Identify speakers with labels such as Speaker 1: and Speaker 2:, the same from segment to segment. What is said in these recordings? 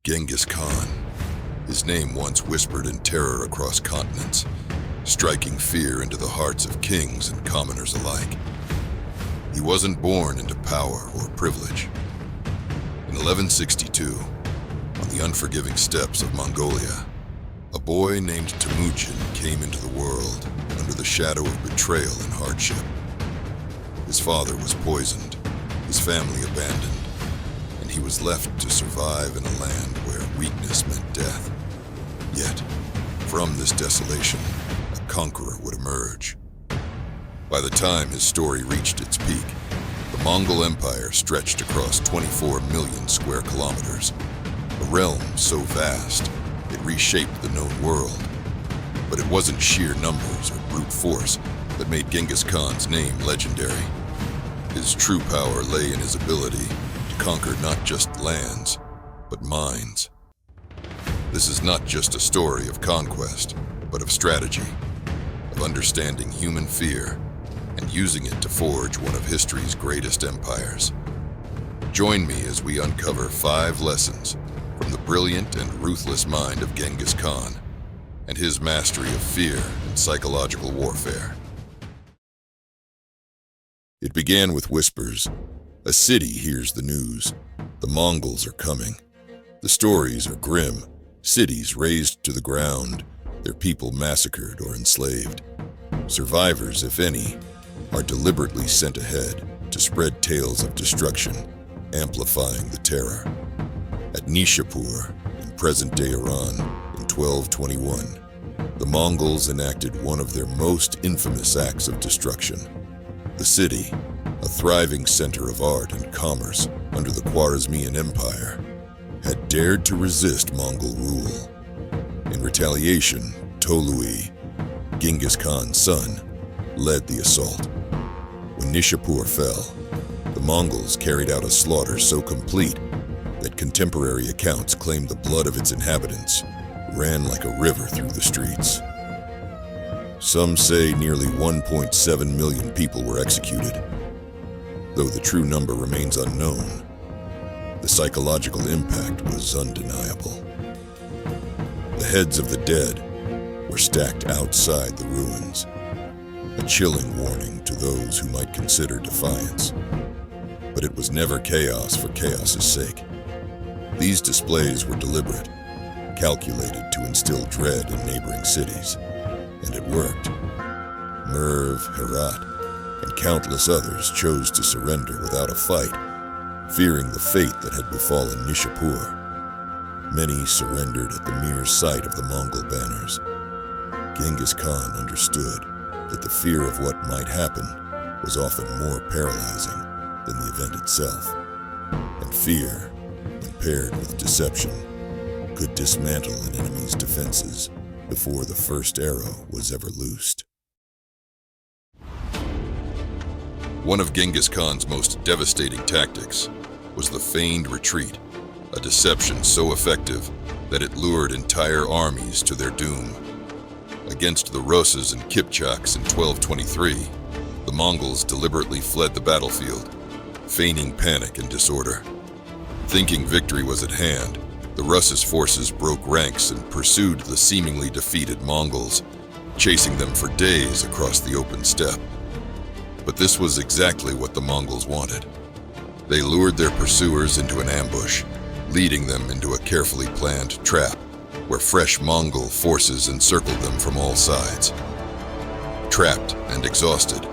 Speaker 1: Genghis Khan. His name once whispered in terror across continents, striking fear into the hearts of kings and commoners alike. He wasn't born into power or privilege. In 1162, on the unforgiving steppes of Mongolia, a boy named Temujin came into the world under the shadow of betrayal and hardship. His father was poisoned, his family abandoned, and he was left to survive in a land where weakness meant death. Yet, from this desolation, a conqueror would emerge. By the time his story reached its peak, the Mongol Empire stretched across 24 million square kilometers, a realm so vast it reshaped the known world. But it wasn't sheer numbers or brute force that made Genghis Khan's name legendary. His true power lay in his ability to conquer not just lands, but minds. This is not just a story of conquest, but of strategy, of understanding human fear and using it to forge one of history's greatest empires. Join me as we uncover 5 lessons from the brilliant and ruthless mind of Genghis Khan and his mastery of fear and psychological warfare. It began with whispers. A city hears the news. The Mongols are coming. The stories are grim. Cities razed to the ground, their people massacred or enslaved. Survivors, if any, are deliberately sent ahead to spread tales of destruction, amplifying the terror. At Nishapur, in present-day Iran, in 1221, the Mongols enacted one of their most infamous acts of destruction. The city, a thriving center of art and commerce under the Khwarezmian Empire, had dared to resist Mongol rule. In retaliation, Tolui, Genghis Khan's son, led the assault. When Nishapur fell, the Mongols carried out a slaughter so complete that contemporary accounts claim the blood of its inhabitants ran like a river through the streets. Some say nearly 1.7 million people were executed. Though the true number remains unknown, the psychological impact was undeniable. The heads of the dead were stacked outside the ruins, a chilling warning to those who might consider defiance. But it was never chaos for chaos's sake. These displays were deliberate, calculated to instill dread in neighboring cities, and it worked. Merv, Herat, and countless others chose to surrender without a fight, fearing the fate that had befallen Nishapur. Many surrendered at the mere sight of the Mongol banners. Genghis Khan understood that the fear of what might happen was often more paralyzing than the event itself, and fear, when paired with deception, could dismantle an enemy's defenses before the first arrow was ever loosed. One of Genghis Khan's most devastating tactics was the feigned retreat, a deception so effective that it lured entire armies to their doom. Against the Russes and Kipchaks in 1223, the Mongols deliberately fled the battlefield, feigning panic and disorder. Thinking victory was at hand, the Russes' forces broke ranks and pursued the seemingly defeated Mongols, chasing them for days across the open steppe. But this was exactly what the Mongols wanted. They lured their pursuers into an ambush, leading them into a carefully planned trap, where fresh Mongol forces encircled them from all sides. Trapped and exhausted,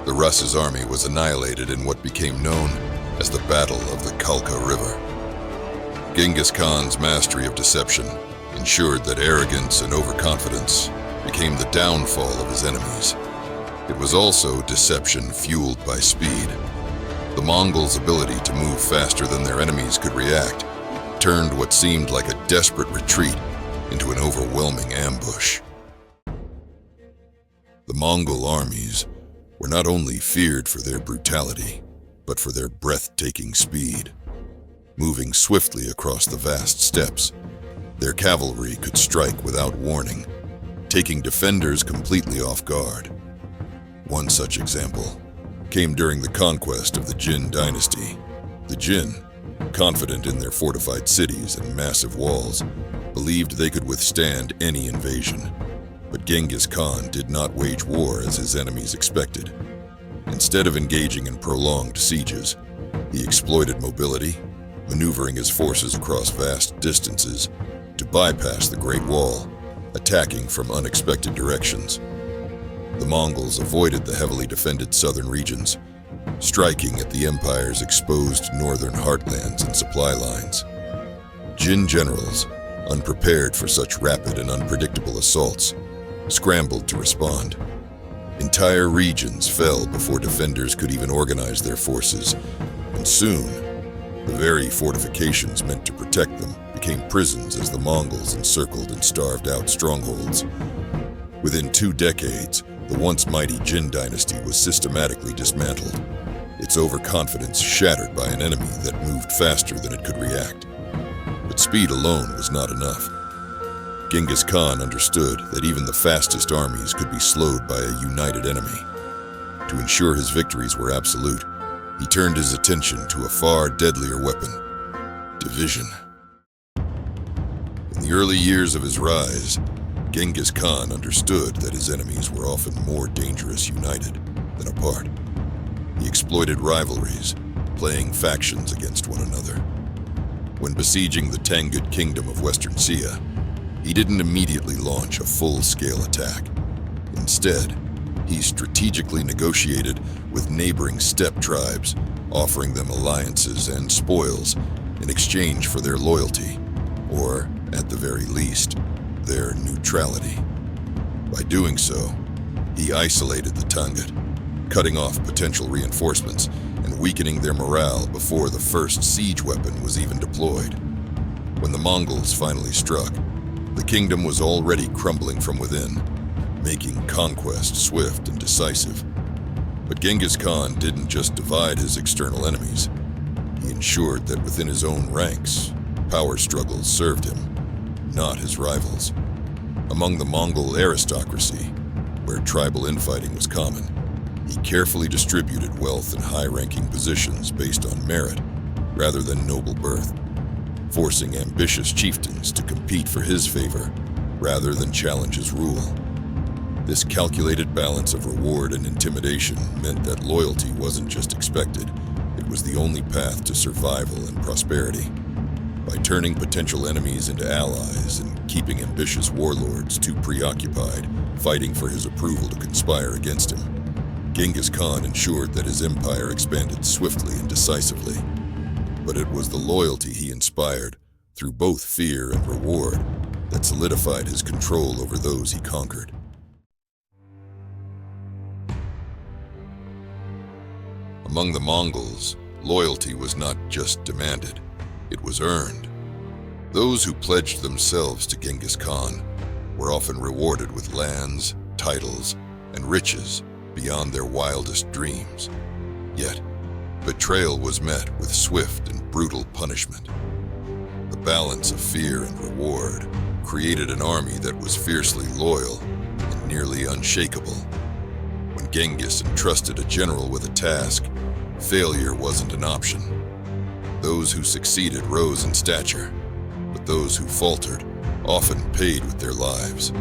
Speaker 1: the Russes' army was annihilated in what became known as the Battle of the Kalka River. Genghis Khan's mastery of deception ensured that arrogance and overconfidence became the downfall of his enemies. It was also deception fueled by speed. The Mongols' ability to move faster than their enemies could react turned what seemed like a desperate retreat into an overwhelming ambush. The Mongol armies were not only feared for their brutality, but for their breathtaking speed. Moving swiftly across the vast steppes, their cavalry could strike without warning, taking defenders completely off guard. One such example came during the conquest of the Jin dynasty. The Jin, confident in their fortified cities and massive walls, believed they could withstand any invasion. But Genghis Khan did not wage war as his enemies expected. Instead of engaging in prolonged sieges, he exploited mobility, maneuvering his forces across vast distances to bypass the Great Wall, attacking from unexpected directions. The Mongols avoided the heavily defended southern regions, striking at the empire's exposed northern heartlands and supply lines. Jin generals, unprepared for such rapid and unpredictable assaults, scrambled to respond. Entire regions fell before defenders could even organize their forces, and soon, the very fortifications meant to protect them became prisons as the Mongols encircled and starved out strongholds. Within 2 decades, the once mighty Jin dynasty was systematically dismantled, its overconfidence shattered by an enemy that moved faster than it could react. But speed alone was not enough. Genghis Khan understood that even the fastest armies could be slowed by a united enemy. To ensure his victories were absolute, he turned his attention to a far deadlier weapon: division. In the early years of his rise, Genghis Khan understood that his enemies were often more dangerous united than apart. He exploited rivalries, playing factions against one another. When besieging the Tangut Kingdom of Western Sia, he didn't immediately launch a full-scale attack. Instead, he strategically negotiated with neighboring steppe tribes, offering them alliances and spoils in exchange for their loyalty, or, at the very least, their neutrality. By doing so, he isolated the Tangut, cutting off potential reinforcements and weakening their morale before the first siege weapon was even deployed. When the Mongols finally struck, the kingdom was already crumbling from within, making conquest swift and decisive. But Genghis Khan didn't just divide his external enemies. He ensured that within his own ranks, power struggles served him, not his rivals. Among the Mongol aristocracy, where tribal infighting was common, he carefully distributed wealth and high-ranking positions based on merit rather than noble birth, forcing ambitious chieftains to compete for his favor rather than challenge his rule. This calculated balance of reward and intimidation meant that loyalty wasn't just expected, it was the only path to survival and prosperity. By turning potential enemies into allies and keeping ambitious warlords too preoccupied fighting for his approval to conspire against him, Genghis Khan ensured that his empire expanded swiftly and decisively. But it was the loyalty he inspired, through both fear and reward, that solidified his control over those he conquered. Among the Mongols, loyalty was not just demanded, it was earned. Those who pledged themselves to Genghis Khan were often rewarded with lands, titles, and riches beyond their wildest dreams. Yet, betrayal was met with swift and brutal punishment. The balance of fear and reward created an army that was fiercely loyal and nearly unshakable. When Genghis entrusted a general with a task, failure wasn't an option. Those who succeeded rose in stature, but those who faltered often paid with their lives.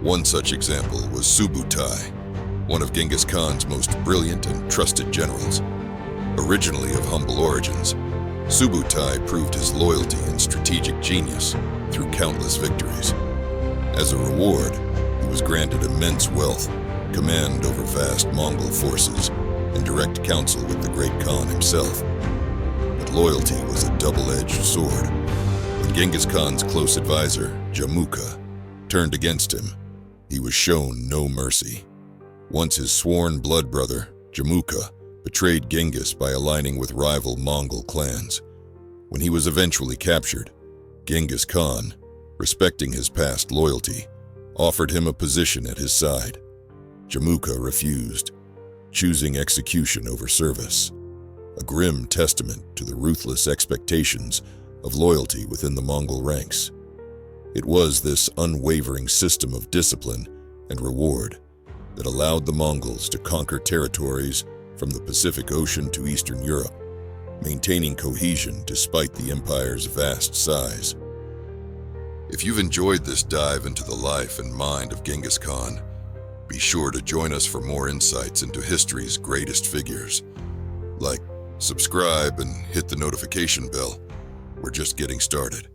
Speaker 1: One such example was Subutai, one of Genghis Khan's most brilliant and trusted generals. Originally of humble origins, Subutai proved his loyalty and strategic genius through countless victories. As a reward, he was granted immense wealth, command over vast Mongol forces, and direct counsel with the great Khan himself. But loyalty was a double-edged sword. When Genghis Khan's close advisor, Jamuka, turned against him, he was shown no mercy. Once his sworn blood brother, Jamuka, betrayed Genghis by aligning with rival Mongol clans. When he was eventually captured, Genghis Khan, respecting his past loyalty, offered him a position at his side. Jamuka refused, choosing execution over service, a grim testament to the ruthless expectations of loyalty within the Mongol ranks. It was this unwavering system of discipline and reward that allowed the Mongols to conquer territories from the Pacific Ocean to Eastern Europe, maintaining cohesion despite the empire's vast size. If you've enjoyed this dive into the life and mind of Genghis Khan, be sure to join us for more insights into history's greatest figures. Like, subscribe, and hit the notification bell. We're just getting started.